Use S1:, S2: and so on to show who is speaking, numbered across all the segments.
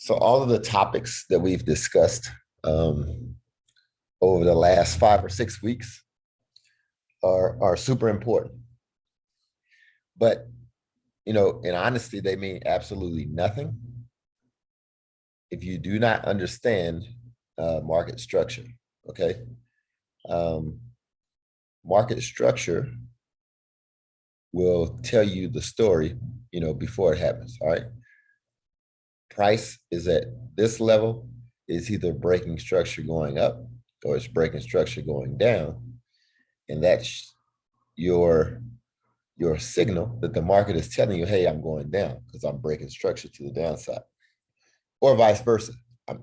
S1: So all of the topics that we've discussed um, over the last 5 or 6 weeks are super important. But in honesty, they mean absolutely nothing if you do not understand market structure. Okay, um, market structure will tell you the story, before it happens. All right, price is at this level. It's either breaking structure going up or it's breaking structure going down, and that's your your signal that the market is telling you, hey, I'm going down because I'm breaking structure to the downside, or vice versa.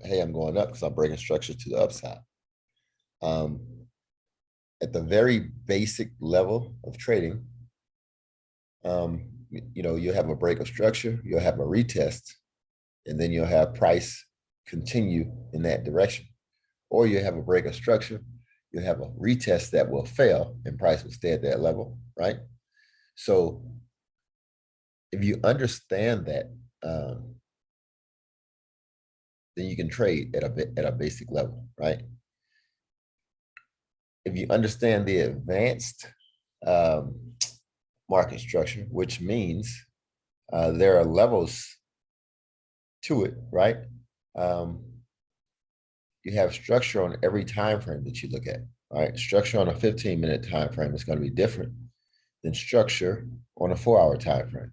S1: Hey, I'm going up because I'm breaking structure to the upside. Um, at the very basic level of trading, you'll have a break of structure, you'll have a retest, and then you'll have price continue in that direction. Or you have a break of structure, you have a retest that will fail and price will stay at that level, right? So if you understand that, um, then you can trade at a basic level, right? If you understand the advanced um, market structure, which means there are levels to it, right? Um, you have structure on every time frame that you look at. All right, structure on a 15-minute time frame is going to be different than structure on a 4-hour time frame.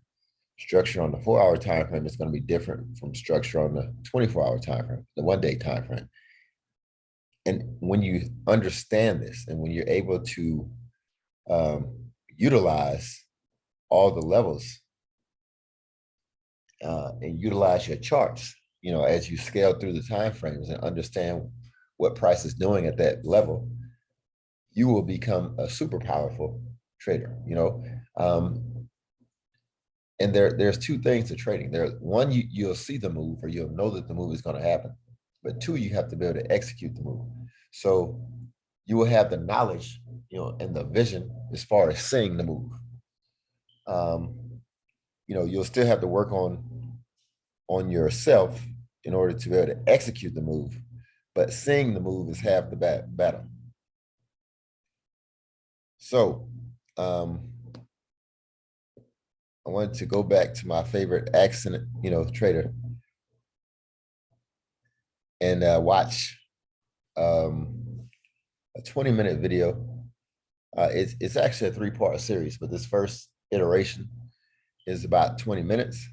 S1: Structure on the 4-hour time frame is going to be different from structure on the 24-hour time frame, the 1-day time frame. And when you understand this, and when you're able to utilize all the levels and utilize your charts, as you scale through the time frames and understand what price is doing at that level, you will become a super powerful trader. And there's two things to trading. There's one, you'll see the move, or you'll know that the move is going to happen. But two, you have to be able to execute the move. So you will have the knowledge, and the vision as far as seeing the move. Um, you'll still have to work on yourself in order to be able to execute the move. But seeing the move is half the battle. So I wanted to go back to my favorite accent, trader, and watch a 20-minute video. It's actually a 3-part series, but this first iteration is about 20 minutes.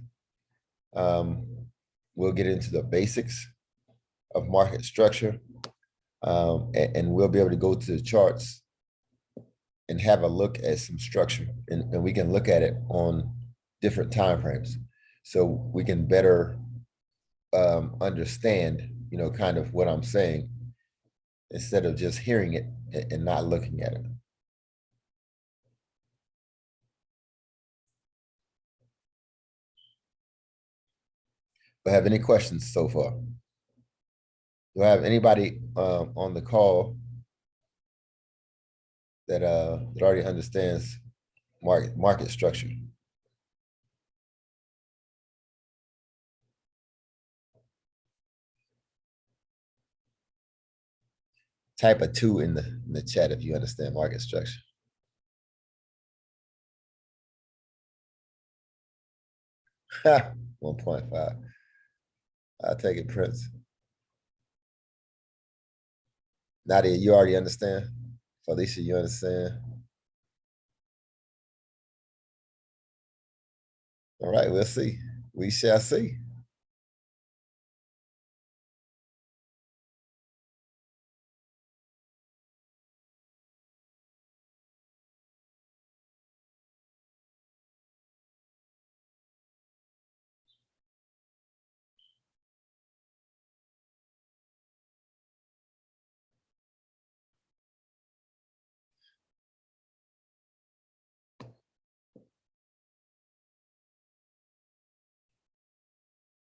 S1: Um, we'll get into the basics of market structure, and we'll be able to go to the charts and have a look at some structure, and we can look at it on different time frames, so we can better understand, kind of what I'm saying, instead of just hearing it and not looking at it. Do I have any questions so far? Do I have anybody on the call that already understands market structure? Type a 2 in the chat if you understand market structure. 1.5. I'll take it, Prince. Nadia, you already understand? Felicia, you understand? All right, we'll see. We shall see.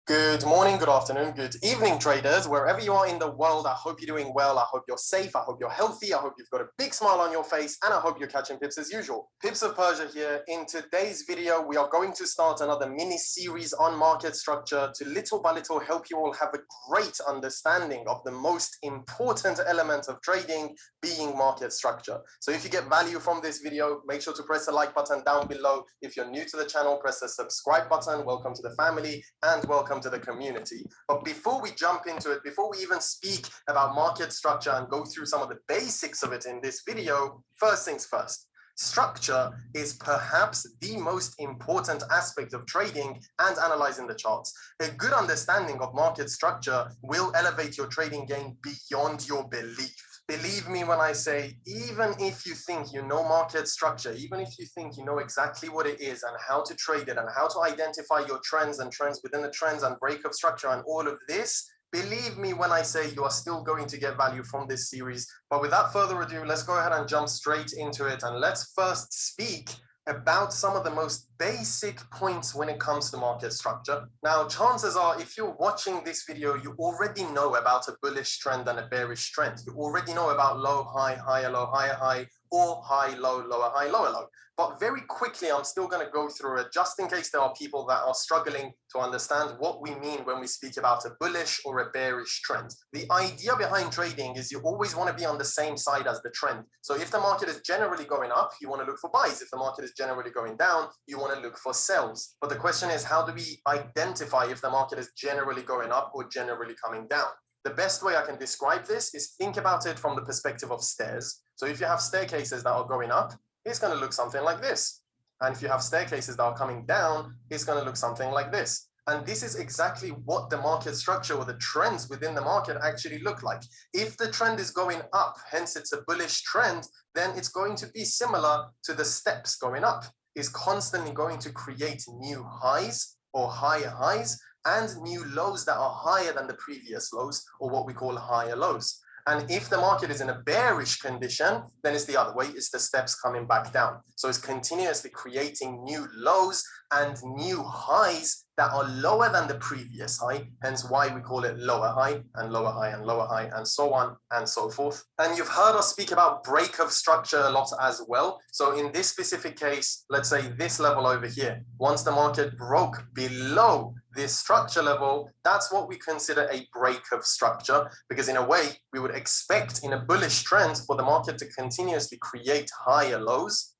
S2: Good morning, good afternoon, good evening, traders. Wherever you are in the world, I hope you're doing well. I hope you're safe. I hope you're healthy. I hope you've got a big smile on your face, and I hope you're catching pips as usual. Pips of Persia here. In today's video, we are going to start another mini series on market structure to little by little help you all have a great understanding of the most important element of trading, being market structure. So if you get value from this video, make sure to press the like button down below. If you're new to the channel, press the subscribe button. Welcome to the family and welcome to the community. But before we jump into it, before we even speak about market structure and go through some of the basics of it in this video, first things first. Structure is perhaps the most important aspect of trading and analyzing the charts. A good understanding of market structure will elevate your trading game beyond your belief. Believe me when I say, even if you think you know market structure, even if you think you know exactly what it is and how to trade it and how to identify your trends and trends within the trends and break of structure and all of this, believe me when I say you are still going to get value from this series. But without further ado, let's go ahead and jump straight into it. And let's first speak about some of the most basic points when it comes to market structure. Now, chances are, if you're watching this video, you already know about a bullish trend and a bearish trend. You already know about low, high, higher, low, higher, high, or high, low, lower, high, lower, low. But very quickly, I'm still going to go through it just in case there are people that are struggling to understand what we mean when we speak about a bullish or a bearish trend. The idea behind trading is you always want to be on the same side as the trend. So if the market is generally going up, you want to look for buys. If the market is generally going down, you want to look for sells. But the question is, how do we identify if the market is generally going up or generally coming down? The best way I can describe this is think about it from the perspective of stairs. So if you have staircases that are going up, it's going to look something like this. And if you have staircases that are coming down, it's going to look something like this. And this is exactly what the market structure or the trends within the market actually look like. If the trend is going up, hence it's a bullish trend, then it's going to be similar to the steps going up. It's constantly going to create new highs or higher highs and new lows that are higher than the previous lows, or what we call higher lows. And if the market is in a bearish condition, then it's the other way, it's the steps coming back down. So it's continuously creating new lows and new highs that are lower than the previous high, hence why we call it lower high and lower high and lower high and so on and so forth. And you've heard us speak about break of structure a lot as well. So in this specific case, let's say this level over here, once the market broke below this structure level, that's what we consider a break of structure, because in a way we would expect in a bullish trend for the market to continuously create higher lows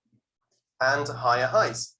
S2: and higher highs.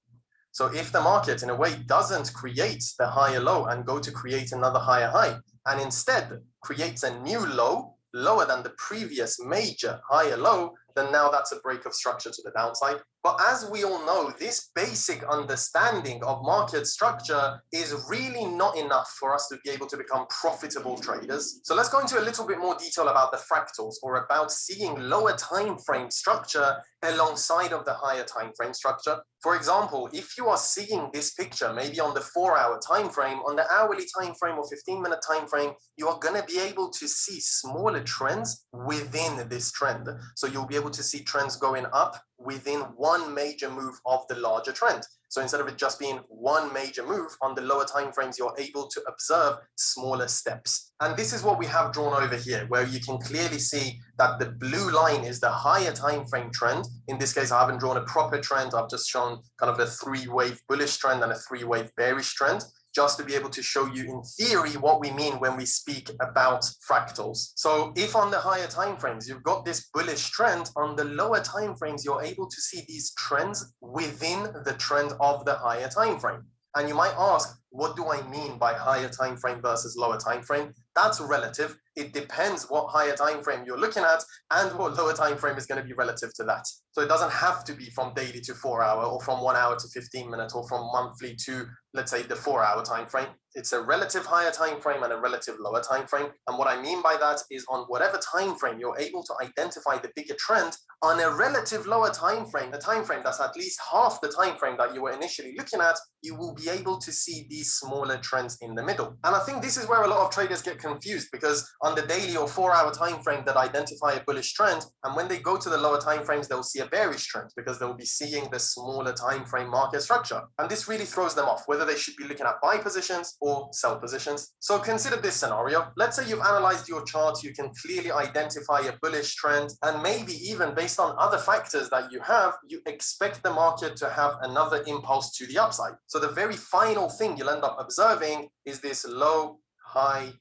S2: So if the market in a way doesn't create the higher low and go to create another higher high, and instead creates a new low lower than the previous major higher low, then now that's a break of structure to the downside. But as we all know, this basic understanding of market structure is really not enough for us to be able to become profitable traders. So let's go into a little bit more detail about the fractals, or about seeing lower time frame structure alongside of the higher time frame structure. For example, if you are seeing this picture maybe on the 4-hour time frame, on the hourly time frame or 15-minute time frame, you are going to be able to see smaller trends within this trend. So you'll be able to see trends going up within one major move of the larger trend. So instead of it just being one major move on the lower time frames, you're able to observe smaller steps. And this is what we have drawn over here, where you can clearly see that the blue line is the higher time frame trend. In this case, I haven't drawn a proper trend. I've just shown kind of a 3-wave bullish trend and a 3-wave bearish trend, just to be able to show you in theory what we mean when we speak about fractals. So if on the higher time frames you've got this bullish trend, on the lower time frames you're able to see these trends within the trend of the higher time frame. And you might ask, what do I mean by higher time frame versus lower time frame? That's relative. It depends what higher time frame you're looking at and what lower time frame is going to be relative to that. So it doesn't have to be from daily to 4-hour, or from 1 hour to 15 minutes, or from monthly to, let's say, the 4-hour time frame. It's a relative higher time frame and a relative lower time frame. And what I mean by that is, on whatever time frame you're able to identify the bigger trend, on a relative lower time frame, a time frame that's at least half the time frame that you were initially looking at, you will be able to see these smaller trends in the middle. And I think this is where a lot of traders get confused, because on the daily or 4-hour time frame that identify a bullish trend, and when they go to the lower time frames, they'll see a bearish trend because they'll be seeing the smaller time frame market structure, and this really throws them off whether they should be looking at buy positions or sell positions. So consider this scenario. Let's say you've analyzed your chart, you can clearly identify a bullish trend, and maybe even based on other factors that you have, you expect the market to have another impulse to the upside. So the very final thing you'll end up observing is this low, high,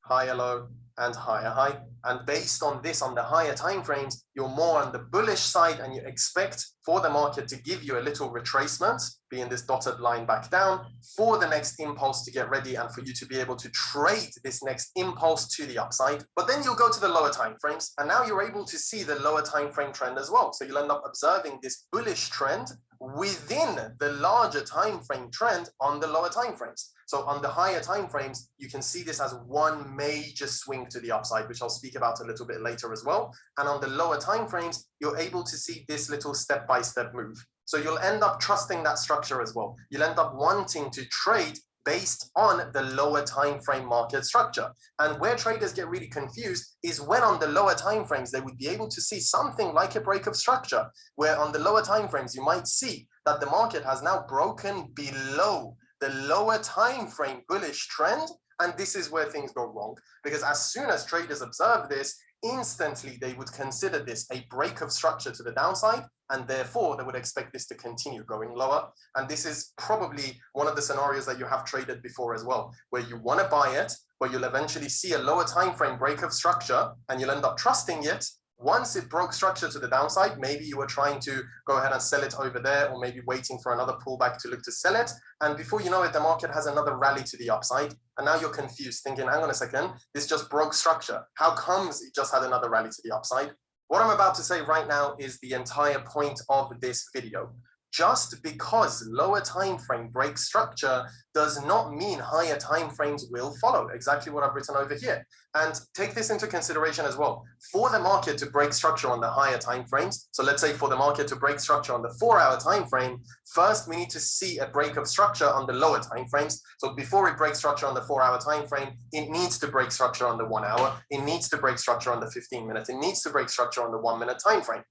S2: higher low, and higher high. And based on this, on the higher time frames, you're more on the bullish side, and you expect for the market to give you a little retracement, being this dotted line back down, for the next impulse to get ready and for you to be able to trade this next impulse to the upside. But then you'll go to the lower time frames, and now you're able to see the lower time frame trend as well. So you'll end up observing this bullish trend within the larger time frame trend on the lower time frames. So on the higher time frames, you can see this as one major swing to the upside, which I'll speak about a little bit later as well. And on the lower time frames, you're able to see this little step-by-step move. So you'll end up trusting that structure as well. You'll end up wanting to trade based on the lower time frame market structure. And where traders get really confused is when on the lower time frames, they would be able to see something like a break of structure, where on the lower time frames, you might see that the market has now broken below the lower time frame bullish trend. And this is where things go wrong, because as soon as traders observe this, instantly they would consider this a break of structure to the downside, and therefore they would expect this to continue going lower. And this is probably one of the scenarios that you have traded before as well, where you want to buy it, but you'll eventually see a lower time frame break of structure, and you'll end up trusting it. Once it broke structure to the downside, maybe you were trying to go ahead and sell it over there, or maybe waiting for another pullback to look to sell it. And before you know it, the market has another rally to the upside. And now you're confused, thinking, hang on a second, this just broke structure. How comes it just had another rally to the upside? What I'm about to say right now is the entire point of this video. Just because lower time frame breaks structure does not mean higher time frames will follow. Exactly what I've written over here. And take this into consideration as well. For the market to break structure on the higher time frames, so let's say for the market to break structure on the 4-hour time frame, first we need to see a break of structure on the lower time frames. So before it breaks structure on the 4-hour time frame, it needs to break structure on the 1 hour. It needs to break structure on the 15 minute. It needs to break structure on the 1 minute time frame.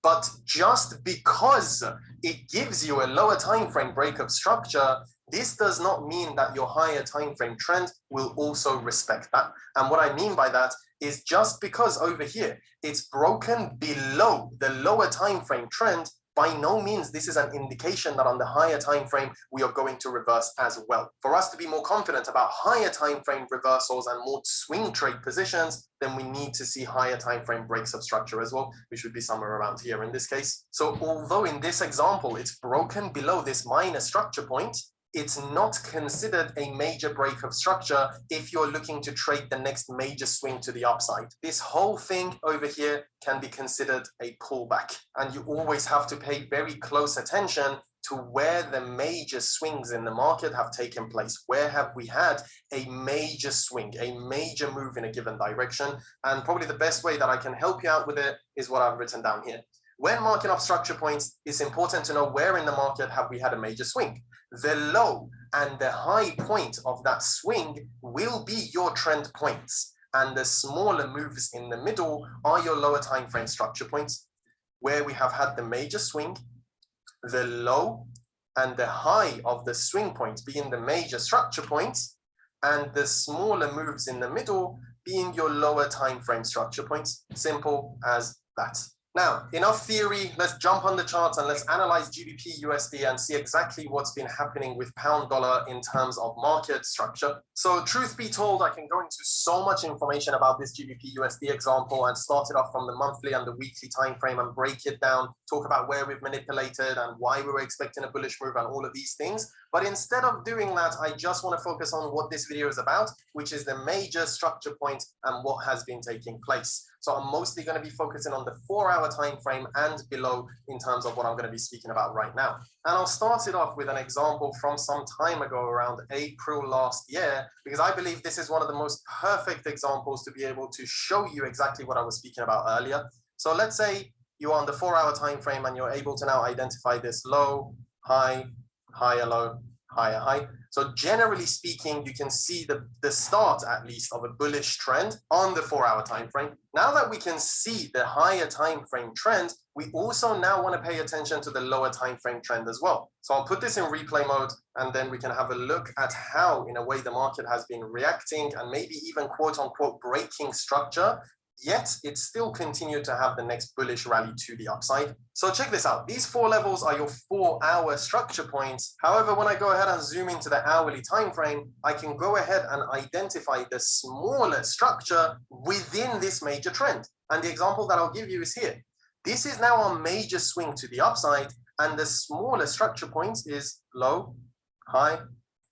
S2: But just because it gives you a lower time frame break of structure, this does not mean that your higher time frame trend will also respect that. And what I mean by that is just because over here it's broken below the lower time frame trend, by no means this is an indication that on the higher time frame we are going to reverse as well. For us to be more confident about higher time frame reversals and more swing trade positions, then we need to see higher time frame breaks of structure as well, which would be somewhere around here in this case. So although in this example it's broken below this minor structure point, it's not considered a major break of structure if you're looking to trade the next major swing to the upside. This whole thing over here can be considered a pullback, and you always have to pay very close attention to where the major swings in the market have taken place. Where have we had a major swing, a major move in a given direction? And probably the best way that I can help you out with it is what I've written down here. When marking up structure points, it's important to know where in the market have we had a major swing. The low and the high point of that swing will be your trend points, and the smaller moves in the middle are your lower time frame structure points. Where we have had the major swing, the low and the high of the swing points being the major structure points, and the smaller moves in the middle being your lower time frame structure points. Simple as that. Now, enough theory, let's jump on the charts and let's analyze GBP USD and see exactly what's been happening with pound dollar in terms of market structure. So truth be told, I can go into so much information about this GBP USD example and start it off from the monthly and the weekly time frame and break it down, talk about where we've manipulated and why we were expecting a bullish move and all of these things. But instead of doing that, I just want to focus on what this video is about, which is the major structure point and what has been taking place. So I'm mostly going to be focusing on the 4-hour time frame and below in terms of what I'm going to be speaking about right now. And I'll start it off with an example from some time ago, around April last year, because I believe this is one of the most perfect examples to be able to show you exactly what I was speaking about earlier. So let's say you're on the 4-hour time frame and you're able to now identify this low, high, higher low, higher high. So generally speaking, you can see the start, at least, of a bullish trend on the 4-hour time frame. Now that we can see the higher time frame trend, we also now want to pay attention to the lower time frame trend as well. So I'll put this in replay mode, and then we can have a look at how, in a way, the market has been reacting and maybe even quote unquote breaking structure, yet it still continued to have the next bullish rally to the upside. So check this out. These 4 levels are your 4-hour structure points. However, when I go ahead and zoom into the hourly time frame, I can go ahead and identify the smaller structure within this major trend. And the example that I'll give you is here. This is now a major swing to the upside, and the smaller structure points is low, high,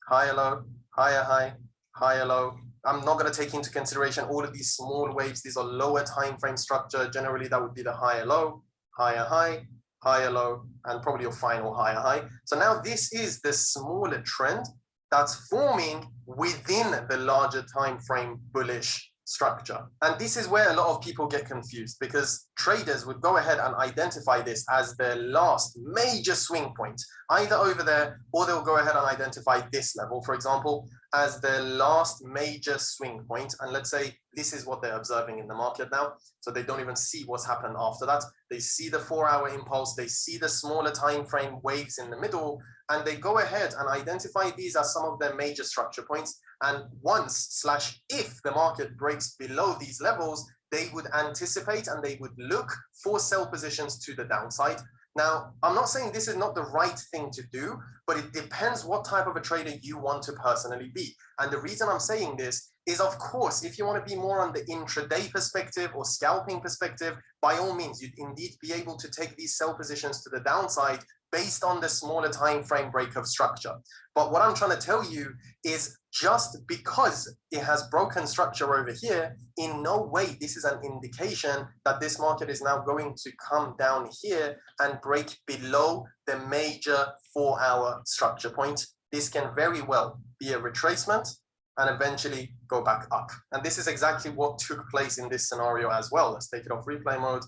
S2: higher low, higher high, higher low. I'm not going to take into consideration all of these small waves. These are lower time frame structure. Generally, that would be the higher low, higher high, higher low, and probably your final higher high. So now this is the smaller trend that's forming within the larger time frame bullish structure. And this is where a lot of people get confused, because traders would go ahead and identify this as their last major swing point, either over there, or they'll go ahead and identify this level, for example, as their last major swing point. And let's say this is what they're observing in the market now. So they don't even see what's happened after that. They see the 4-hour impulse, they see the smaller time frame waves in the middle, and they go ahead and identify these as some of their major structure points. And once/if the market breaks below these levels, they would anticipate and they would look for sell positions to the downside. Now, I'm not saying this is not the right thing to do, but it depends what type of a trader you want to personally be. And the reason I'm saying this is, of course, if you want to be more on the intraday perspective or scalping perspective, by all means, you'd indeed be able to take these sell positions to the downside based on the smaller time frame break of structure. But what I'm trying to tell you is, just because it has broken structure over here, in no way this is an indication that this market is now going to come down here and break below the major 4-hour structure point. This can very well be a retracement and eventually go back up. And this is exactly what took place in this scenario as well. Let's take it off replay mode.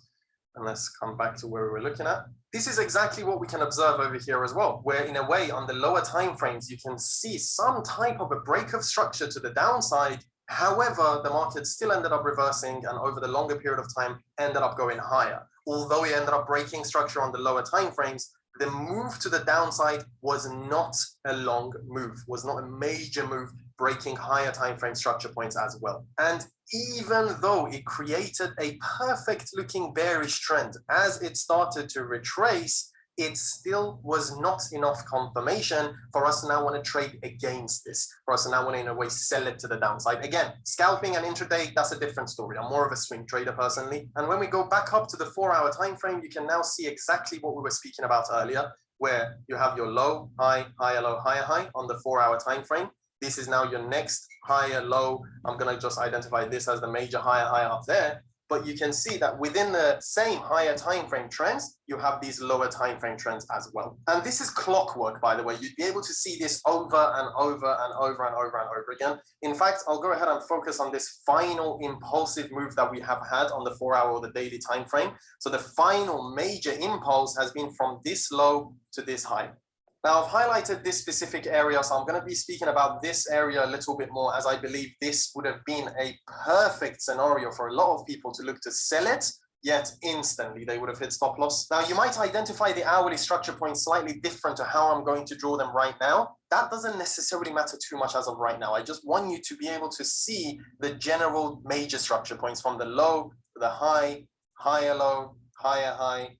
S2: And let's come back to where we were looking at. This is exactly what we can observe over here as well, where in a way on the lower time frames, you can see some type of a break of structure to the downside. However, the market still ended up reversing, and over the longer period of time ended up going higher. Although it ended up breaking structure on the lower time frames, the move to the downside was not a long move, was not a major move, breaking higher time frame structure points as well. And even though it created a perfect looking bearish trend, as it started to retrace, it still was not enough confirmation for us to now want to trade against this, for us to now want to, in a way, sell it to the downside. Again, scalping and intraday, that's a different story. I'm more of a swing trader personally. And when we go back up to the 4-hour time frame, you can now see exactly what we were speaking about earlier, where you have your low, high, higher, low, higher, high on the 4-hour time frame. This is now your next higher low. I'm going to just identify this as the major higher high up there. But you can see that within the same higher time frame trends, you have these lower time frame trends as well. And this is clockwork, by the way. You'd be able to see this over and over and over and over and over again. In fact, I'll go ahead and focus on this final impulsive move that we have had on the 4-hour or the daily time frame. So the final major impulse has been from this low to this high. Now, I've highlighted this specific area, so I'm going to be speaking about this area a little bit more, as I believe this would have been a perfect scenario for a lot of people to look to sell it, yet instantly they would have hit stop loss. Now, you might identify the hourly structure points slightly different to how I'm going to draw them right now. That doesn't necessarily matter too much as of right now. I just want you to be able to see the general major structure points from the low to the high, higher low, higher high,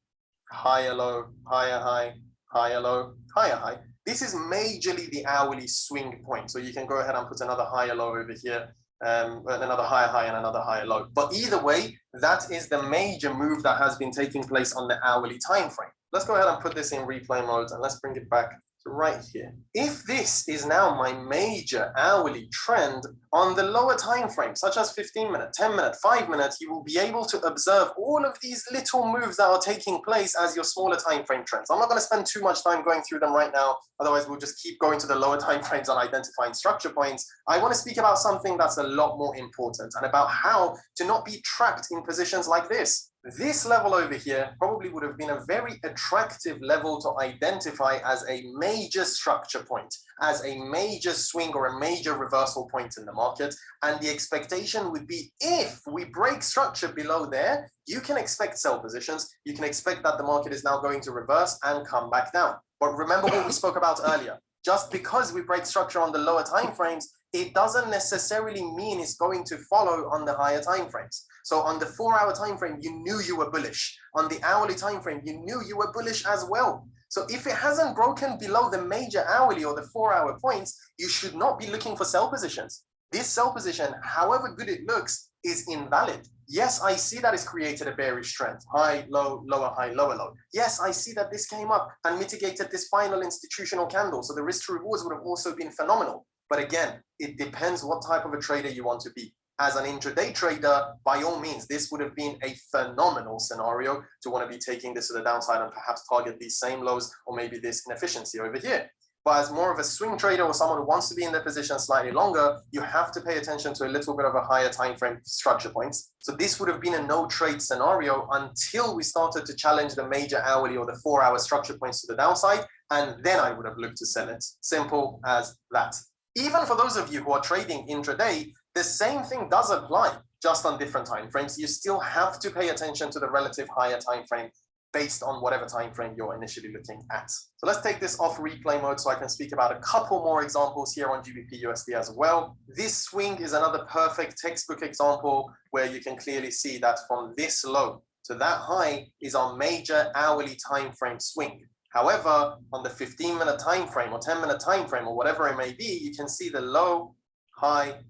S2: higher low, higher high, higher low, higher high. This is majorly the hourly swing point. So you can go ahead and put another higher low over here, another higher high and another higher low. But either way, that is the major move that has been taking place on the hourly time frame. Let's go ahead and put this in replay mode, and let's bring it back to right here. If this is now my major hourly trend on the lower time frame, such as 15 minutes, 10 minutes, 5 minutes, you will be able to observe all of these little moves that are taking place as your smaller time frame trends. I'm not going to spend too much time going through them right now. Otherwise, we'll just keep going to the lower time frames and identifying structure points. I want to speak about something that's a lot more important, and about how to not be trapped in positions like this. This level over here probably would have been a very attractive level to identify as a major structure point, as a major swing or a major reversal point in the market. And the expectation would be, if we break structure below there, you can expect sell positions. You can expect that the market is now going to reverse and come back down. But remember what we spoke about earlier. Just because we break structure on the lower time frames, it doesn't necessarily mean it's going to follow on the higher time frames. So on the 4-hour time frame, you knew you were bullish. On the hourly time frame, you knew you were bullish as well. So if it hasn't broken below the major hourly or the 4-hour points, you should not be looking for sell positions. This sell position, however good it looks, is invalid. Yes, I see that it's created a bearish trend. High, low, lower, high, lower, low. Yes, I see that this came up and mitigated this final institutional candle. So the risk to rewards would have also been phenomenal. But again, it depends what type of a trader you want to be. As an intraday trader, by all means, this would have been a phenomenal scenario to want to be taking this to the downside and perhaps target these same lows or maybe this inefficiency over here. But as more of a swing trader or someone who wants to be in their position slightly longer, you have to pay attention to a little bit of a higher time frame structure points. So this would have been a no trade scenario until we started to challenge the major hourly or the 4-hour structure points to the downside. And then I would have looked to sell it. Simple as that. Even for those of you who are trading intraday, the same thing does apply, just on different time frames. You still have to pay attention to the relative higher time frame based on whatever time frame you're initially looking at. So let's take this off replay mode so I can speak about a couple more examples here on GBP USD as well. This swing is another perfect textbook example where you can clearly see that from this low to that high is our major hourly time frame swing. However, on the 15-minute time frame or 10-minute time frame or whatever it may be, you can see the low, high,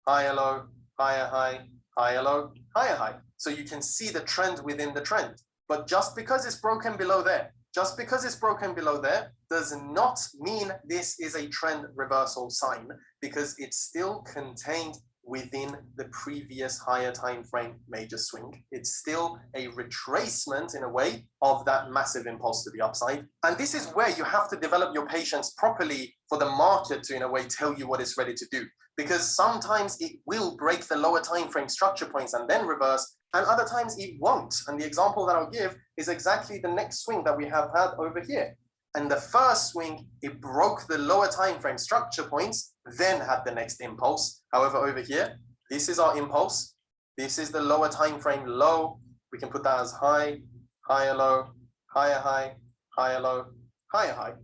S2: higher low, higher high, higher low, higher high. So you can see the trend within the trend. But just because it's broken below there, does not mean this is a trend reversal sign, because it's still contained within the previous higher time frame major swing. It's still a retracement in a way of that massive impulse to the upside. And this is where you have to develop your patience properly for the market to, in a way, tell you what it's ready to do. Because sometimes it will break the lower time frame structure points and then reverse, and other times it won't. And the example that I'll give is exactly the next swing that we have had over here. And the first swing, it broke the lower time frame structure points, then had the next impulse. However, over here, this is our impulse. This is the lower time frame low. We can put that as high, higher low, higher high, higher low, higher high.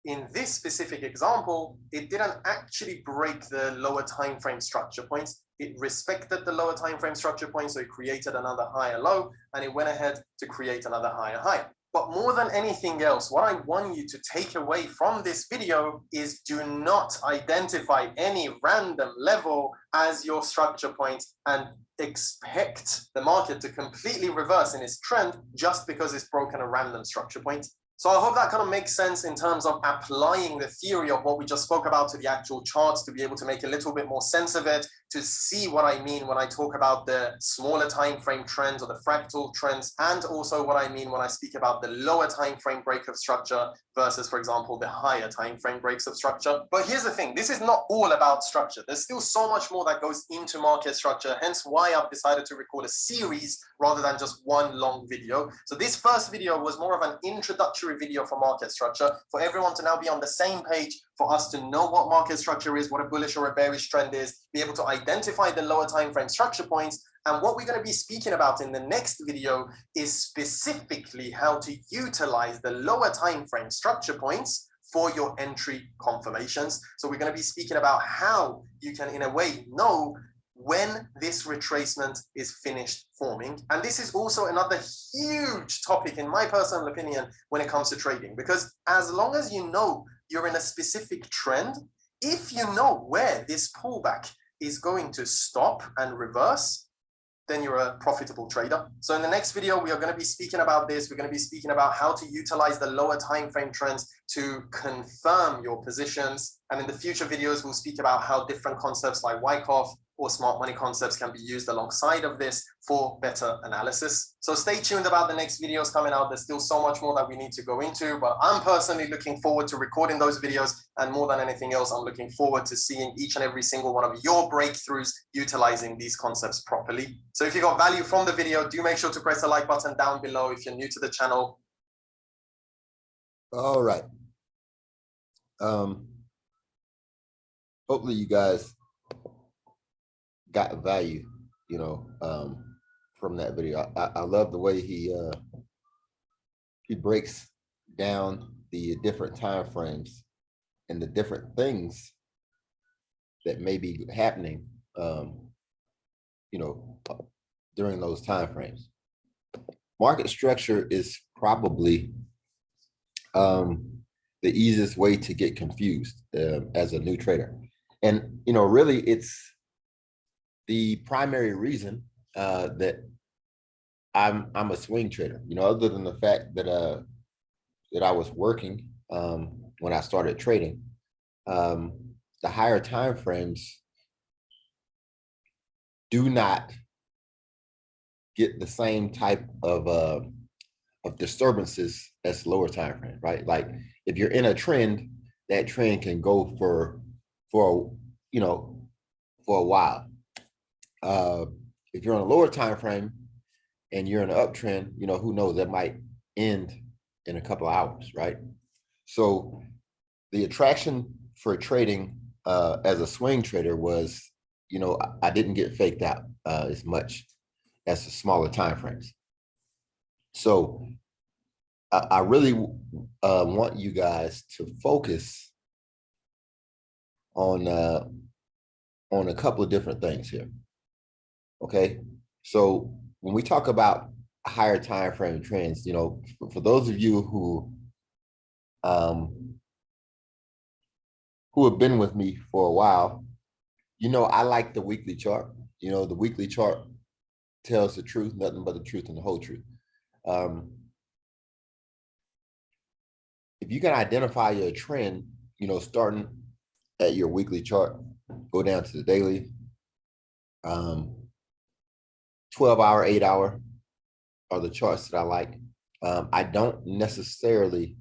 S2: In this specific example, it didn't actually break the lower time frame structure points. It respected the lower time frame structure points, so it created another higher low, and it went ahead to create another higher high. But more than anything else, what I want you to take away from this video is, do not identify any random level as your structure point and expect the market to completely reverse in its trend just because it's broken a random structure point. So I hope that kind of makes sense in terms of applying the theory of what we just spoke about to the actual charts, to be able to make a little bit more sense of it, to see what I mean when I talk about the smaller time frame trends or the fractal trends, and also what I mean when I speak about the lower time frame break of structure versus, for example, the higher time frame breaks of structure. But here's the thing, this is not all about structure. There's still so much more that goes into market structure, hence why I've decided to record a series rather than just one long video. So this first video was more of an introductory video for market structure, for everyone to now be on the same page, for us to know what market structure is, what a bullish or a bearish trend is, be able to identify the lower time frame structure points. And what we're going to be speaking about in the next video is specifically how to utilize the lower time frame structure points for your entry confirmations. So we're going to be speaking about how you can, in a way, know when this retracement is finished forming. And this is also another huge topic, in my personal opinion, when it comes to trading, because as long as you know you're in a specific trend, if you know where this pullback is going to stop and reverse, then you're a profitable trader. So in the next video, we are going to be speaking about this. We're going to be speaking about how to utilize the lower time frame trends to confirm your positions. And in the future videos, we'll speak about how different concepts like Wyckoff, or smart money concepts can be used alongside of this for better analysis. So stay tuned about the next videos coming out. There's still so much more that we need to go into, but I'm personally looking forward to recording those videos. And more than anything else, I'm looking forward to seeing each and every single one of your breakthroughs utilizing these concepts properly. So if you got value from the video, do make sure to press the like button down below if you're new to the channel.
S1: All right. Hopefully you guys got value, from that video. I love the way he breaks down the different time frames and the different things that may be happening, during those time frames. Market structure is probably the easiest way to get confused as a new trader. And, really it's the primary reason that I'm a swing trader, other than the fact that that I was working when I started trading. The higher time frames do not get the same type of disturbances as lower time frame, right? Like if you're in a trend, that trend can go for a while. If you're on a lower time frame and you're in an uptrend, who knows, that might end in a couple of hours, right? So the attraction for trading as a swing trader was, I didn't get faked out as much as the smaller time frames. So I really want you guys to focus on a couple of different things here. Okay, so when we talk about higher time frame trends, for those of you who have been with me for a while, I like the weekly chart. The weekly chart tells the truth, nothing but the truth and the whole truth. If you can identify your trend, starting at your weekly chart, go down to the daily, 12-hour, 8-hour are the charts that I like. I don't necessarily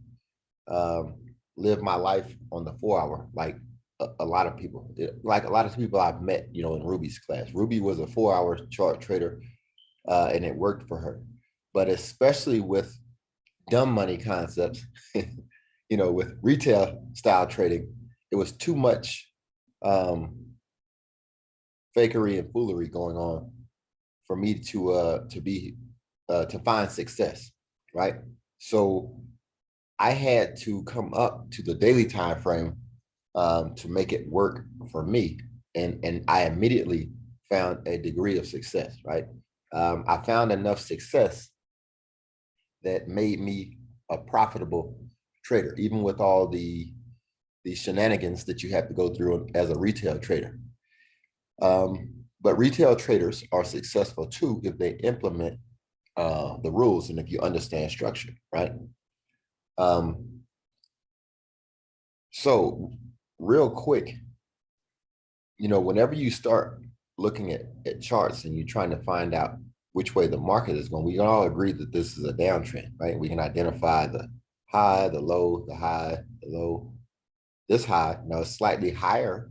S1: live my life on the 4-hour like a lot of people. Like a lot of people I've met, in Ruby's class. Ruby was a 4-hour chart trader, and it worked for her. But especially with dumb money concepts, with retail style trading, it was too much fakery and foolery going on for me to find success, right? So I had to come up to the daily time frame to make it work for me, and I immediately found a degree of success, right? I found enough success that made me a profitable trader, even with all the shenanigans that you have to go through as a retail trader. But retail traders are successful too if they implement the rules and if you understand structure, right? So real quick, whenever you start looking at charts and you're trying to find out which way the market is going, we can all agree that this is a downtrend, right? We can identify the high, the low, the high, the low. This high, is slightly higher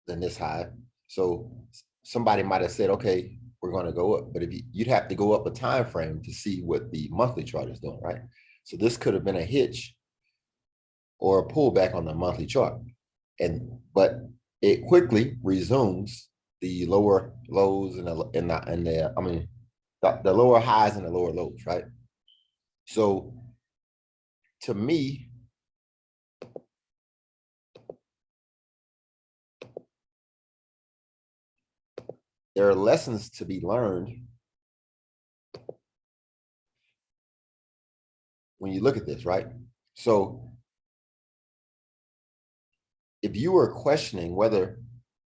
S1: than this high. So somebody might have said, okay, we're going to go up, but if you'd have to go up a time frame to see what the monthly chart is doing, right? So this could have been a hitch or a pullback on the monthly chart, but it quickly resumes the lower lows and the lower highs and the lower lows, right? So to me, there are lessons to be learned when you look at this, right? So if you were questioning whether,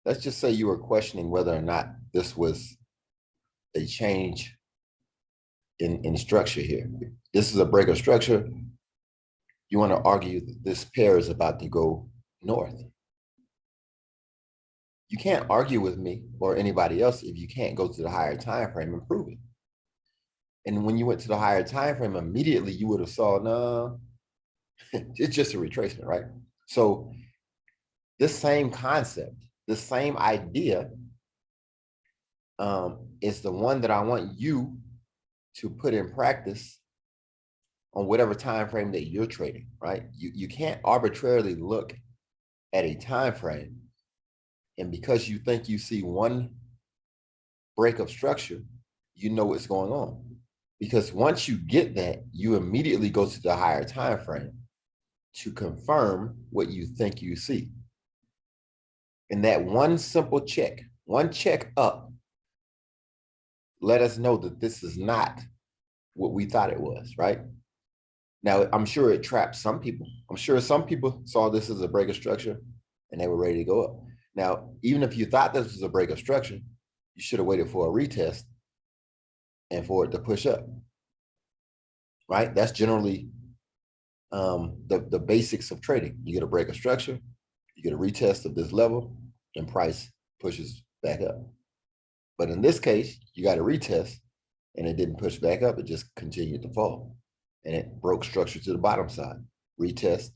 S1: let's just say you were questioning whether or not this was a change in structure here. This is a break of structure. You want to argue that this pair is about to go north. you can't argue with me or anybody else if you can't go to the higher time frame and prove it. And when you went to the higher time frame, immediately you would have saw, no, it's just a retracement, right? So this same concept, the same idea, is the one that I want you to put in practice on whatever time frame that you're trading, right? You can't arbitrarily look at a time frame, and because you think you see one break of structure, you know what's going on. Because once you get that, you immediately go to the higher time frame to confirm what you think you see. And that one simple check, one check up, let us know that this is not what we thought it was, right? Now, I'm sure it trapped some people. I'm sure some people saw this as a break of structure and they were ready to go up. Now, even if you thought this was a break of structure, you should have waited for a retest and for it to push up, right? That's generally the basics of trading. You get a break of structure, you get a retest of this level, and price pushes back up. But in this case, you got a retest and it didn't push back up, it just continued to fall. And it broke structure to the bottom side. Retest,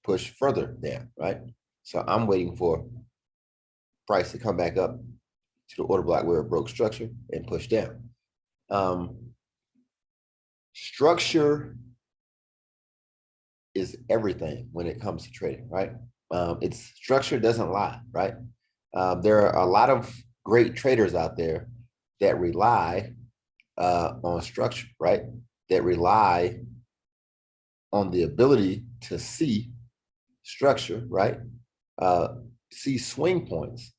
S1: push further down, right? So I'm waiting for price to come back up to the order block where it broke structure and push down. Structure is everything when it comes to trading, right? It's structure doesn't lie, right? There are a lot of great traders out there that rely on structure, right? That rely on the ability to see structure, right? See swing points.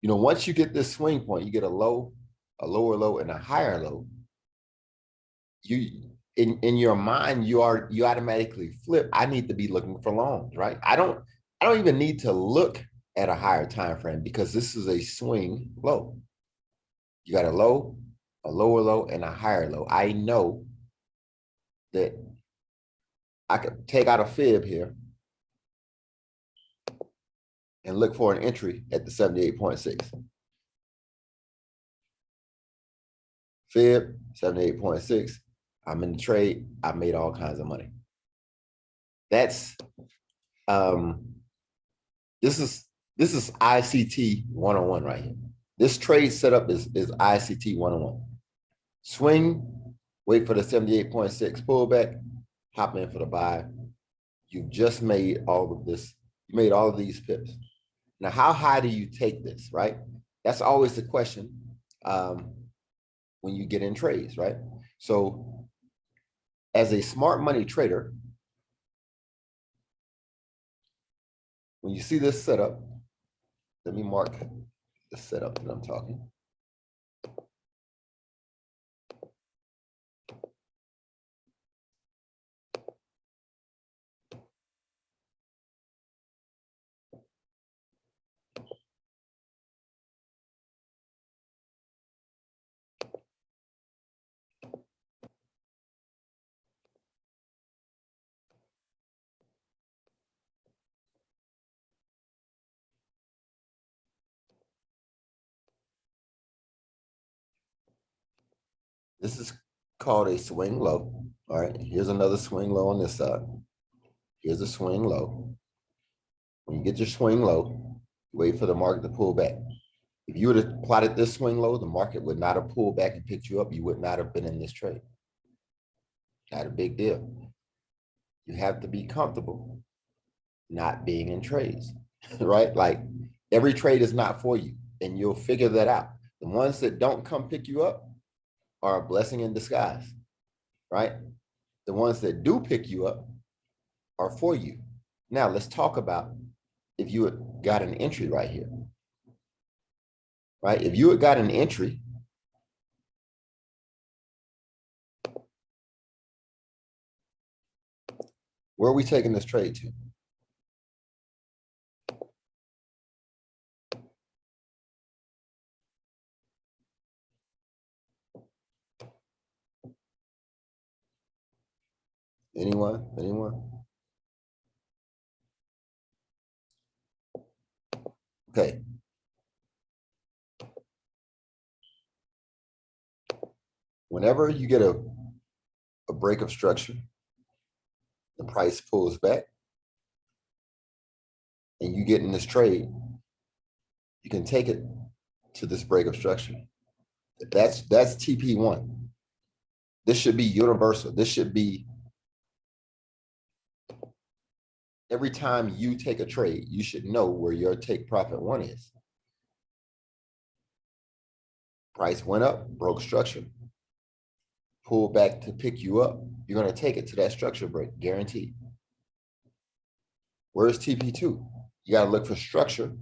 S1: You know, once you get this swing point, you get a low, a lower low, and a higher low. You in your mind, you automatically flip. I need to be looking for longs, right? I don't even need to look at a higher time frame because this is a swing low. You got a low, a lower low, and a higher low. I know that I could take out a fib here and look for an entry at the 78.6. Fib, 78.6. I'm in the trade. I made all kinds of money. That's this is ICT 101 right here. This trade setup is ICT 101. Swing, wait for the 78.6 pullback, hop in for the buy. You've just made all of this. You made all of these pips. Now, how high do you take this, right? That's always the question when you get in trades, right? So as a smart money trader, when you see this setup, let me mark the setup that I'm talking. This is called a swing low. All right, here's another swing low on this side. Here's a swing low. When you get your swing low, wait for the market to pull back. If you would have plotted this swing low, the market would not have pulled back and picked you up. You would not have been in this trade. Not a big deal. You have to be comfortable not being in trades, right? Like every trade is not for you, and you'll figure that out. The ones that don't come pick you up are a blessing in disguise, right? The ones that do pick you up are for you. Now let's talk about if you had got an entry right here, right? If you had got an entry, where are we taking this trade to? Anyone? Anyone? Okay. Whenever you get a break of structure, the price pulls back, and you get in this trade, you can take it to this break of structure. That's TP1. This should be universal. This should be every time you take a trade, you should know where your take profit one is. Price went up, broke structure, pull back to pick you up. You're going to take it to that structure break, guaranteed. Where's TP2? You got to look for structure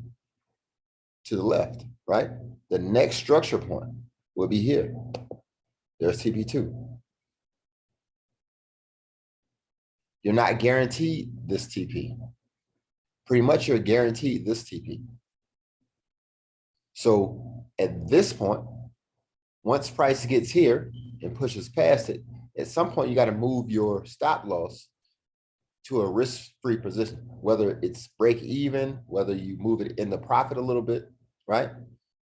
S1: to the left, right? The next structure point will be here. There's TP2. You're not guaranteed this TP. Pretty much you're guaranteed this TP. So at this point, once price gets here and pushes past it, at some point you got to move your stop loss to a risk-free position, whether it's break even, whether you move it in the profit a little bit, right?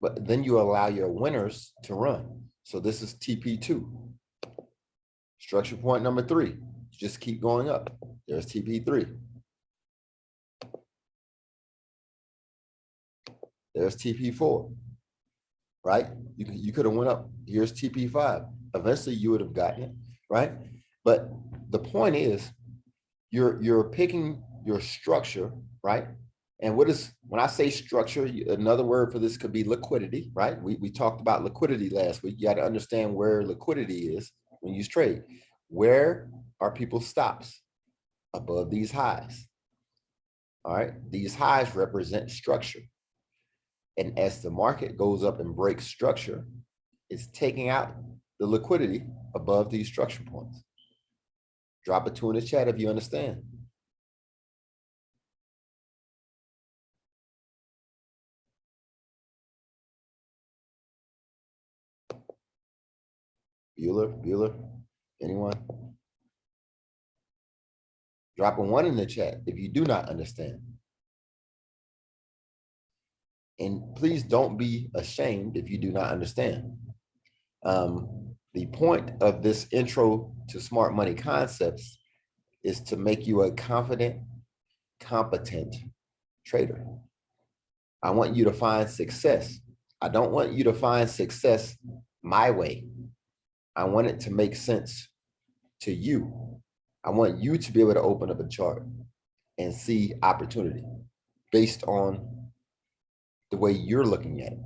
S1: But then you allow your winners to run. So this is TP2. Structure point number 3, just keep going up. There's TP3. There's TP4, right? You could have went up. Here's TP5. Eventually you would have gotten it, right? But the point is, you're picking your structure, right? And when I say structure, another word for this could be liquidity, right? We talked about liquidity last week. You got to understand where liquidity is when you trade. Where are people's stops? Above these highs. All right, these highs represent structure. And as the market goes up and breaks structure, it's taking out the liquidity above these structure points. Drop a 2 in the chat if you understand. Bueller, anyone? Drop a 1 in the chat if you do not understand. And please don't be ashamed if you do not understand. The point of this intro to smart money concepts is to make you a confident, competent trader. I want you to find success. I don't want you to find success my way. I want it to make sense to you. I want you to be able to open up a chart and see opportunity based on the way you're looking at it.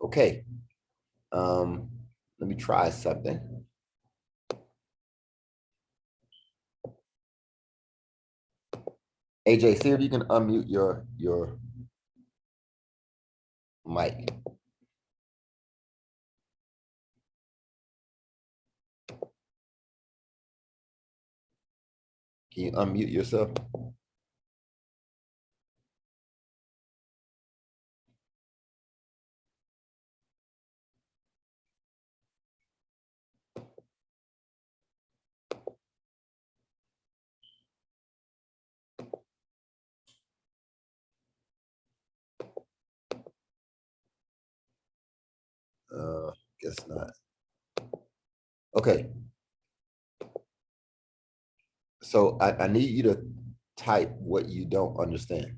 S1: Okay. Let me try something. AJ, see if you can unmute your mic. Can you unmute yourself? Guess not. Okay. So I need you to type what you don't understand.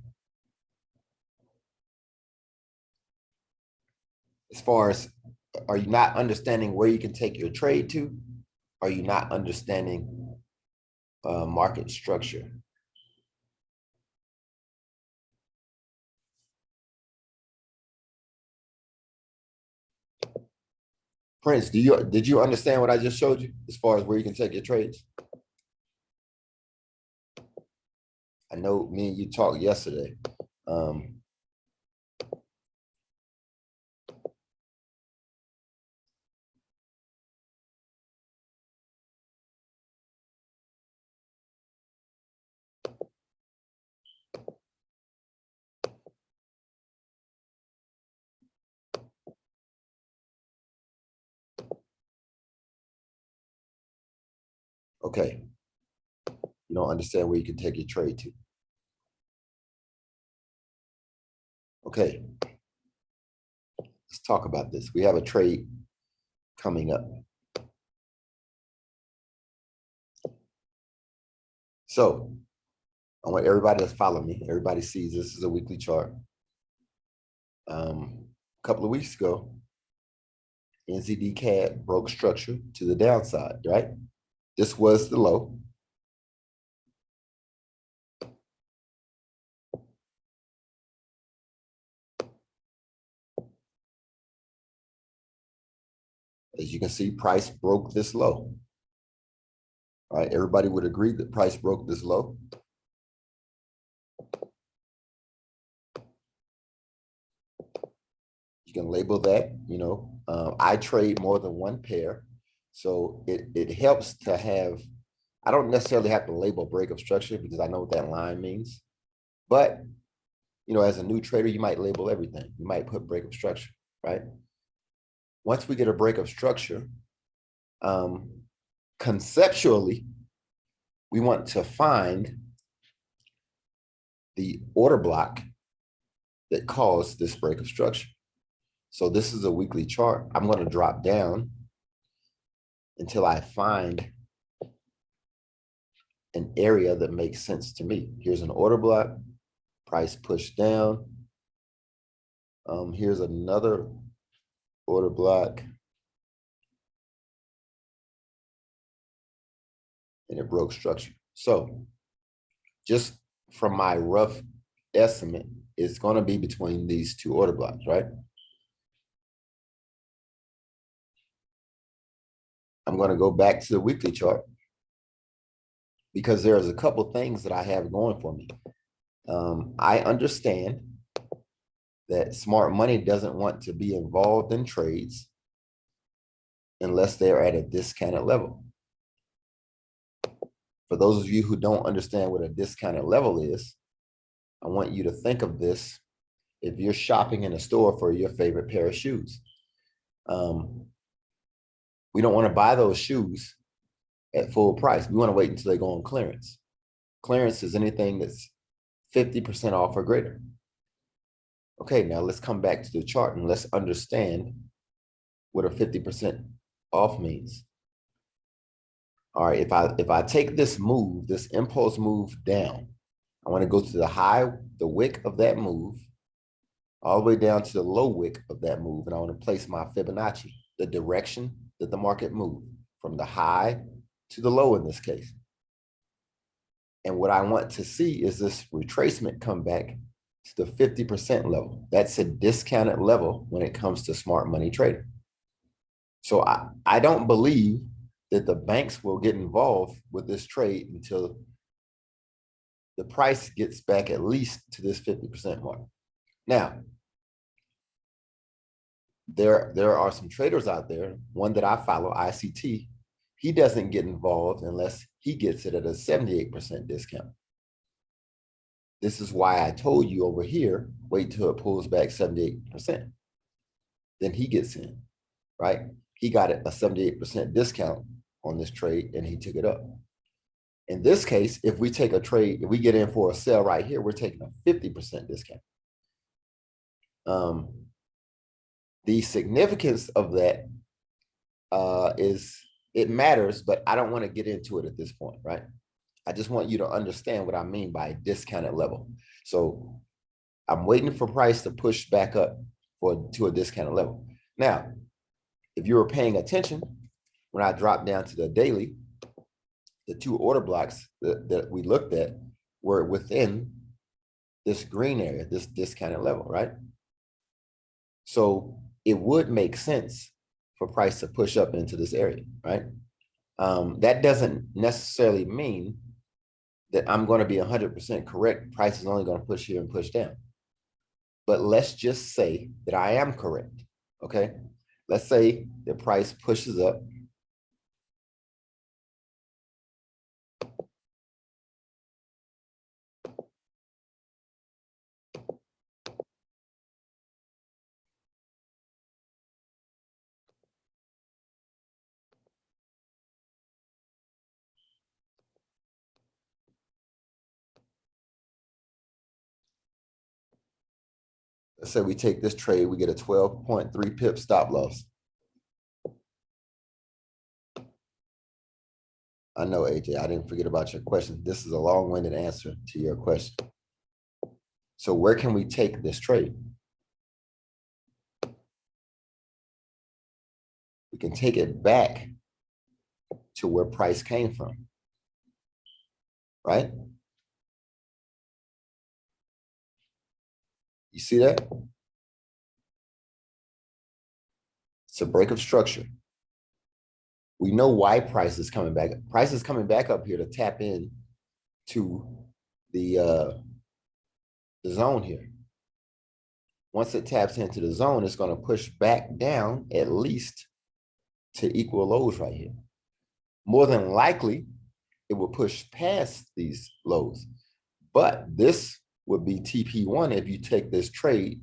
S1: As far as, are you not understanding where you can take your trade to? Are you not understanding market structure? Prince, did you understand what I just showed you as far as where you can take your trades? I know me and you talked yesterday. Okay. You don't understand where you can take your trade to. Okay, let's talk about this. We have a trade coming up. So I want everybody to follow me. Everybody sees this is a weekly chart. A couple of weeks ago, NZD CAD broke structure to the downside, right? This was the low. As you can see, price broke this low. All right, everybody would agree that price broke this low. You can label that, I trade more than one pair. So it helps to have, I don't necessarily have to label break of structure because I know what that line means. But, as a new trader, you might label everything. You might put break of structure, right? Once we get a break of structure, conceptually, we want to find the order block that caused this break of structure. So this is a weekly chart. I'm going to drop down until I find an area that makes sense to me. Here's an order block, price pushed down. Here's another order block. And it broke structure. So just from my rough estimate, it's going to be between these two order blocks, right? I'm going to go back to the weekly chart because there's a couple things that I have going for me. I understand that smart money doesn't want to be involved in trades unless they're at a discounted level. For those of you who don't understand what a discounted level is, I want you to think of this if you're shopping in a store for your favorite pair of shoes. We don't want to buy those shoes at full price. We want to wait until they go on clearance. Clearance is anything that's 50% off or greater. Okay, now let's come back to the chart and let's understand what a 50% off means. All right, if I take this move, this impulse move down, I want to go to the high, the wick of that move, all the way down to the low wick of that move, and I want to place my Fibonacci, the direction that the market moved, from the high to the low in this case. And what I want to see is this retracement come back to the 50% level. That's a discounted level when it comes to smart money trading. So I don't believe that the banks will get involved with this trade until the price gets back at least to this 50% mark. Now, there are some traders out there, one that I follow, ICT, he doesn't get involved unless he gets it at a 78% discount. This is why I told you over here, wait till it pulls back 78%. Then he gets in, right? He got a 78% discount on this trade and he took it up. In this case, if we take a trade, if we get in for a sell right here, we're taking a 50% discount. The significance of that is it matters, but I don't want to get into it at this point, right? I just want you to understand what I mean by discounted level. So I'm waiting for price to push back up to a discounted level. Now, if you were paying attention, when I dropped down to the daily, the two order blocks that we looked at were within this green area, this discounted level, right? So it would make sense for price to push up into this area, right? That doesn't necessarily mean that I'm going to be 100% correct. Price is only going to push here and push down. But let's just say that I am correct, okay? Let's say the price pushes up. Let's say we take this trade, we get a 12.3 pip stop loss. I know, AJ, I didn't forget about your question. This is a long-winded answer to your question. So where can we take this trade? We can take it back to where price came from, right? You see that? It's a break of structure. We know why price is coming back. Price is coming back up here to tap in to the zone here. Once it taps into the zone, it's going to push back down at least to equal lows right here. More than likely, it will push past these lows. But this would be TP1 if you take this trade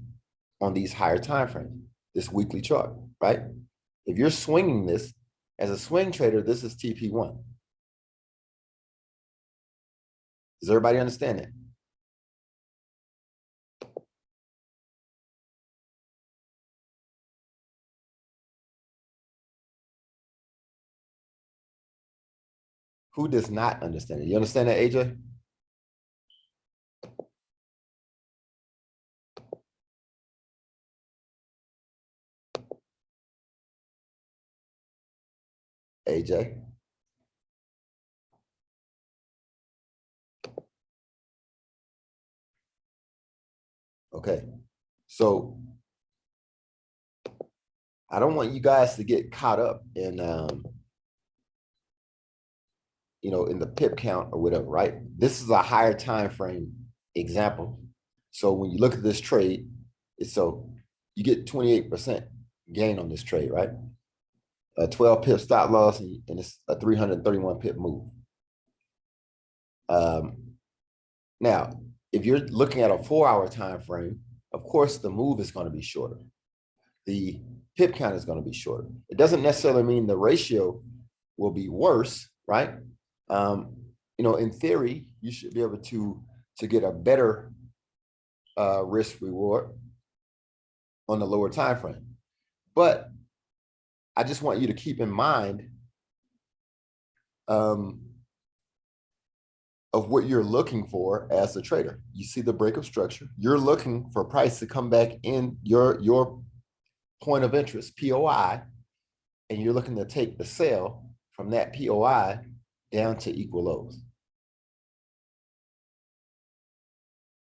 S1: on these higher time frames, this weekly chart, right? If you're swinging this as a swing trader, this is TP1. Does everybody understand that? Who does not understand it? You understand that, AJ? AJ? Okay. So I don't want you guys to get caught up in in the pip count or whatever, right? This is a higher time frame example. So when you look at this trade, so you get 28% gain on this trade, right? A 12 pip stop loss and it's a 331 pip move. Now, if you're looking at a 4-hour time frame, of course the move is going to be shorter. The pip count is going to be shorter. It doesn't necessarily mean the ratio will be worse, right? In theory, you should be able to get a better risk reward on the lower time frame. But I just want you to keep in mind of what you're looking for as a trader. You see the break of structure. You're looking for price to come back in your point of interest, POI, and you're looking to take the sell from that POI down to equal lows.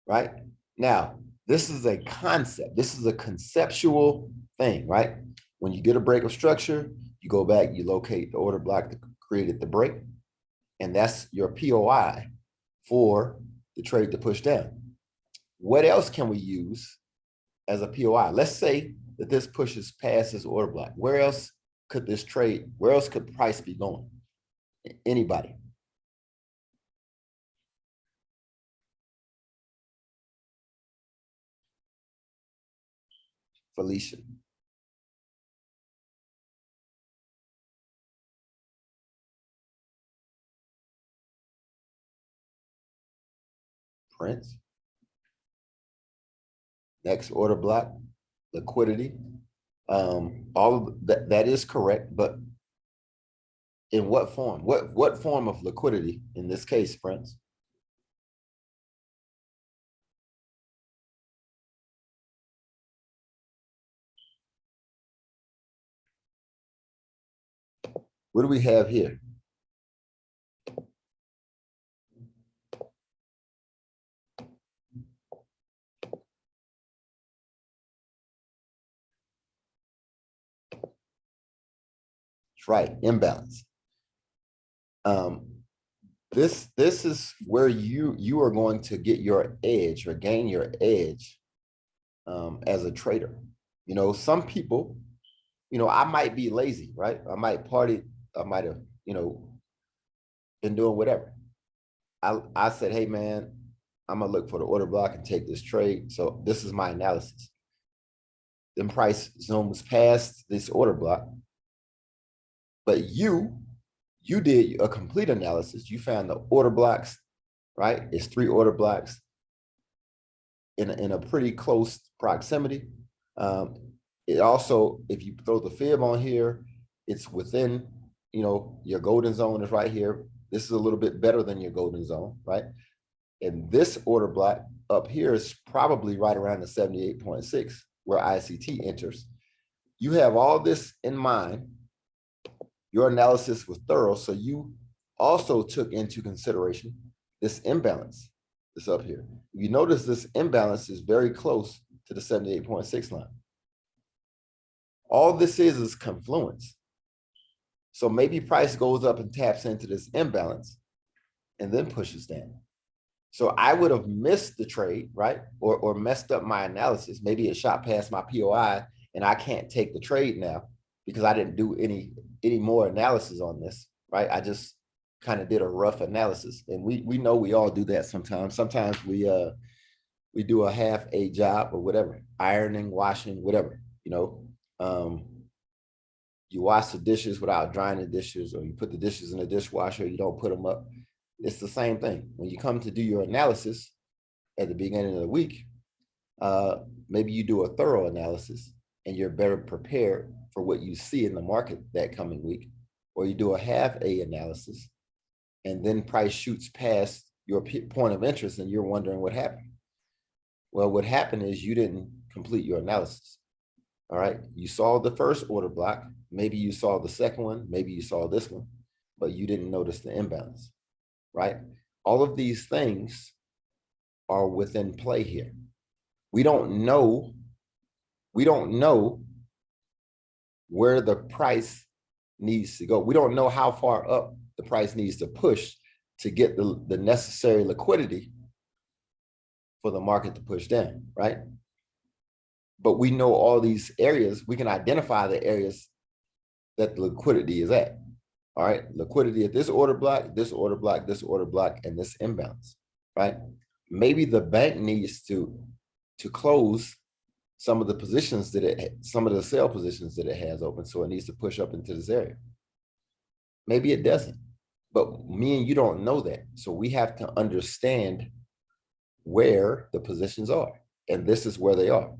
S1: Right? Now, this is a concept. This is a conceptual thing, right? When you get a break of structure, you go back, you locate the order block that created the break, and that's your POI for the trade to push down. What else can we use as a POI? Let's say that this pushes past this order block. Where else could this trade, where else could price be going? Anybody? Felicia. Prince. Next order block, liquidity. All of that is correct, but in what form? What form of liquidity in this case, Prince? What do we have here? That's right, imbalance. This is where you are going to get your edge or gain your edge as a trader. Some people, I might be lazy, right? I might party, I might have, been doing whatever. I said, hey man, I'm gonna look for the order block and take this trade. So this is my analysis. Then price zooms past this order block, but you did a complete analysis. You found the order blocks, right? It's 3 order blocks in a pretty close proximity. It also, if you throw the fib on here, it's within, your golden zone is right here. This is a little bit better than your golden zone, right? And this order block up here is probably right around the 78.6 where ICT enters. You have all this in mind. Your analysis was thorough, so you also took into consideration this imbalance that's up here. You notice this imbalance is very close to the 78.6 line. All this is confluence. So maybe price goes up and taps into this imbalance and then pushes down. So I would have missed the trade, right? Or messed up my analysis. Maybe it shot past my POI and I can't take the trade now because I didn't do any more analysis on this, right? I just kind of did a rough analysis. And we know we all do that sometimes. Sometimes we do a half a job or whatever, ironing, washing, whatever, you wash the dishes without drying the dishes, or you put the dishes in the dishwasher, you don't put them up. It's the same thing. When you come to do your analysis at the beginning of the week, maybe you do a thorough analysis and you're better prepared for what you see in the market that coming week, or you do a half a analysis and then price shoots past your point of interest and you're wondering what happened. Well, what happened is you didn't complete your analysis. All right, you saw the first order block, maybe you saw the second one, maybe you saw this one, but you didn't notice the imbalance, right? All of these things are within play here. We don't know where the price needs to go. We don't know how far up the price needs to push to get the necessary liquidity for the market to push down, right? But we know all these areas, we can identify the areas that the liquidity is at. All right, liquidity at this order block, this order block, this order block, and this imbalance, right? Maybe the bank needs to close some of the positions some of the sell positions that it has open, so it needs to push up into this area. Maybe it doesn't, but me and you don't know that. So we have to understand where the positions are, and this is where they are.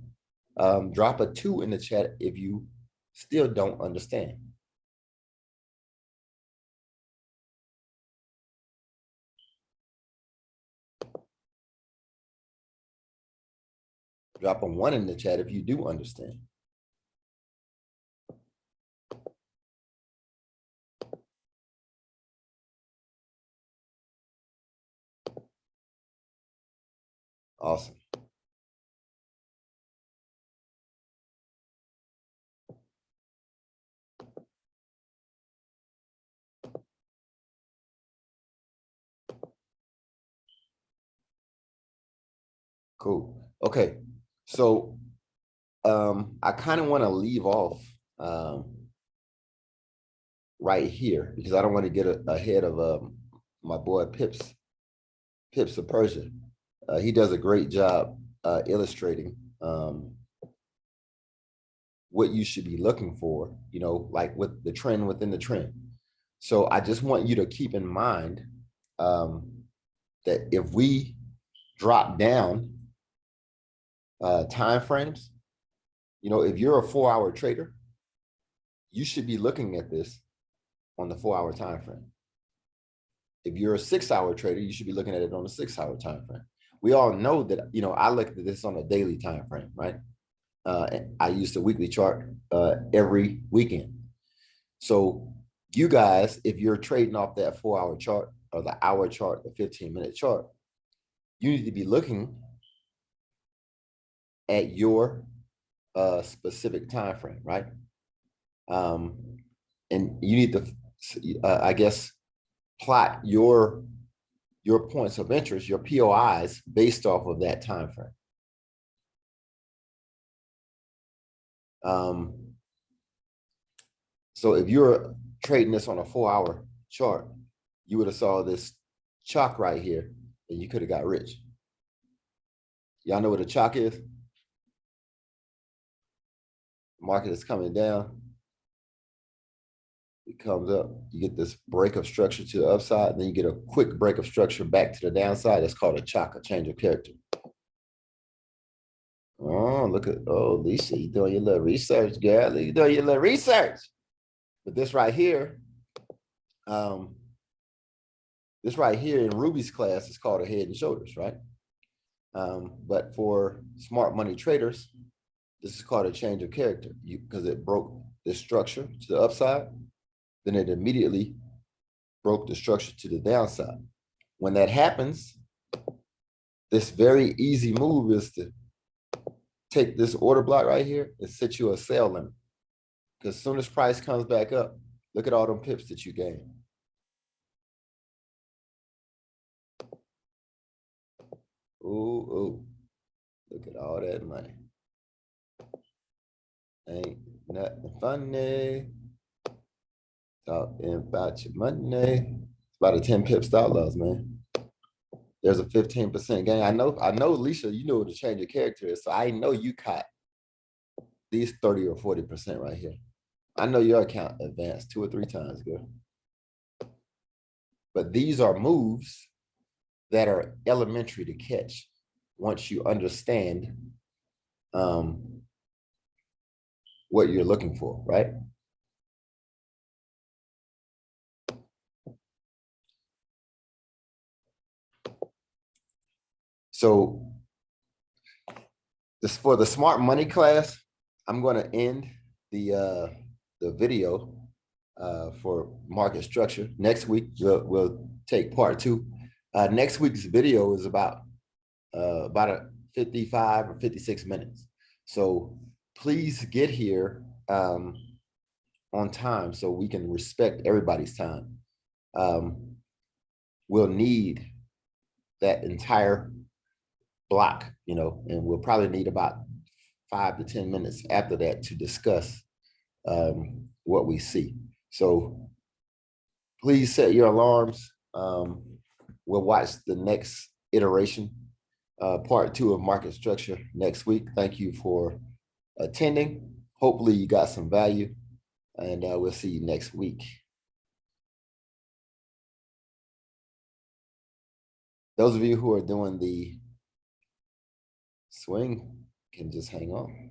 S1: Drop a 2 in the chat if you still don't understand. Drop a 1 in the chat if you do understand. Awesome. Cool. Okay. So I kind of want to leave off right here because I don't want to get ahead of my boy Pips of Persia. He does a great job illustrating what you should be looking for, like with the trend within the trend. So I just want you to keep in mind that if we drop down time frames, if you're a 4-hour trader, you should be looking at this on the 4-hour time frame. If you're a 6-hour trader, you should be looking at it on the 6-hour time frame. We all know that, I look at this on a daily time frame, right? I use the weekly chart every weekend. So you guys, if you're trading off that 4-hour chart or the hour chart, the 15-minute chart, you need to be looking at your specific time frame, right? And you need to, I guess, plot your points of interest, your POIs, based off of that time frame. So if you're trading this on a 4-hour chart, you would have saw this chalk right here, and you could have got rich. Y'all know what a chalk is? The market is coming down. It comes up, you get this break of structure to the upside, and then you get a quick break of structure back to the downside. That's called a chalk, a change of character. Oh, look at, oh, Lisa, you doing your little research, girl. You doing your little research. But um, this right here in Ruby's class is called a head and shoulders, right? But for smart money traders, this is called a change of character because it broke the structure to the upside. Then it immediately broke the structure to the downside. When that happens, this very easy move is to take this order block right here and set you a sell limit. Because as soon as price comes back up, look at all them pips that you gain. Ooh, ooh. Look at all that money. Ain't nothing funny. Talking about your money. It's about a 10 pip stop loss, man. There's a 15% gain. I know, Alicia, you know what the change of character is. So I know you caught these 30 or 40% right here. I know your account advanced 2 or 3 times, girl. But these are moves that are elementary to catch once you understand what you're looking for, right? So this for the smart money class, I'm going to end the video for market structure. Next week we'll take part 2. Next week's video is about a 55 or 56 minutes. So please get here on time so we can respect everybody's time. We'll need that entire block, and we'll probably need about 5 to 10 minutes after that to discuss what we see. So please set your alarms. We'll watch the next iteration, part 2 of market structure next week. Thank you for attending. Hopefully you got some value, and we'll see you next week. Those of you who are doing the swing can just hang on.